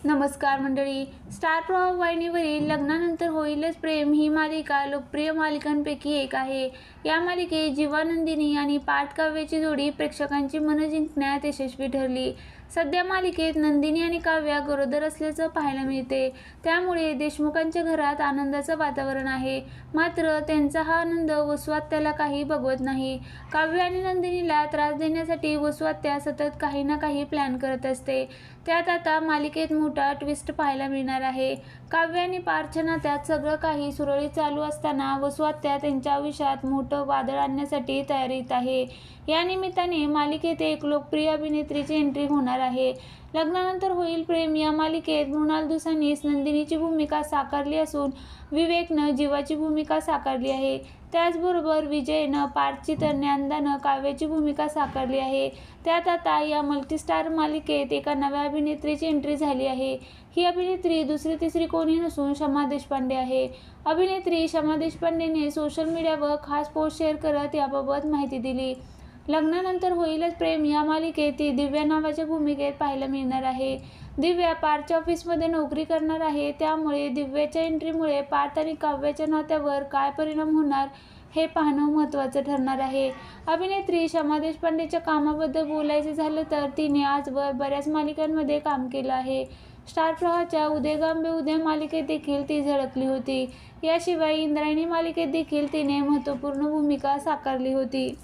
नमस्कार मंडळी. स्टार प्रवाह वाहिनीवरील लग्नानंतर होईलच प्रेम ही मालिका लोकप्रिय मालिकांपैकी एक आहे. या मालिकेत जीवा नंदिनी आणि पार्थ काव्याची जोडी प्रेक्षकांची मनं जिंकण्यात यशस्वी ठरली. सध्या मालिकेत नंदिनी आणि काव्या गरोदर असल्याचं पाहायला मिळते. त्यामुळे देशमुखांच्या घरात आनंदाचं वातावरण आहे. मात्र त्यांचा हा आनंद वसू आत्याला काही बघवत नाही. काव्य आणि नंदिनीला त्रास देण्यासाठी वसू आत्या सतत काही ना काही प्लॅन करत असते. त्यात आता मालिकेत मोठा ट्विस्ट पाहायला मिळणार आहे. काव्य आणि पार्थच्या नात्यात सगळं काही सुरळीत चालू असताना वसू आत्या त्यांच्या आयुष्यात मोठं वादळ आणण्यासाठी तयारीत आहे. या निमित्ताने मालिकेत एक लोकप्रिय अभिनेत्रीची एंट्री होणार आहे. लग्नानंतर होईल प्रेम या मालिकेत मृणाल दुसानीस नंदिनीची भूमिका साकारली असून विवेकनं जीवाची भूमिका साकारली आहे. त्याचबरोबर विजयनं पार्थची तर ज्ञानदानं काव्याची भूमिका साकारली आहे. त्यात आता या मल्टीस्टार मालिकेत एका नव्या अभिनेत्रीची एंट्री झाली आहे. ही अभिनेत्री दुसरी तिसरी कोणी नसून शमा देशपांडे आहे. अभिनेत्री शमा देशपांडेने सोशल मीडियावर खास पोस्ट शेअर करत याबाबत माहिती दिली. लग्नानंतर होईलच प्रेम या मालिकेत ती दिव्या नावाच्या भूमिकेत पाहायला मिळणार आहे. दिव्या पार्थच्या ऑफिसमध्ये नोकरी करणार आहे. त्यामुळे दिव्याच्या एंट्रीमुळे पार्थ आणि काव्याच्या नात्यावर काय परिणाम होणार हे पाहणं महत्त्वाचं ठरणार आहे. अभिनेत्री शमा देशपांडेच्या कामाबद्दल बोलायचं झालं तर तिने आजवर बऱ्याच मालिकांमध्ये काम केलं आहे. स्टार प्रवाहाच्या उदय उदय मालिकेत देखील ती झळकली होती. याशिवाय इंद्रायणी मालिकेत देखील तिने महत्त्वपूर्ण भूमिका साकारली होती.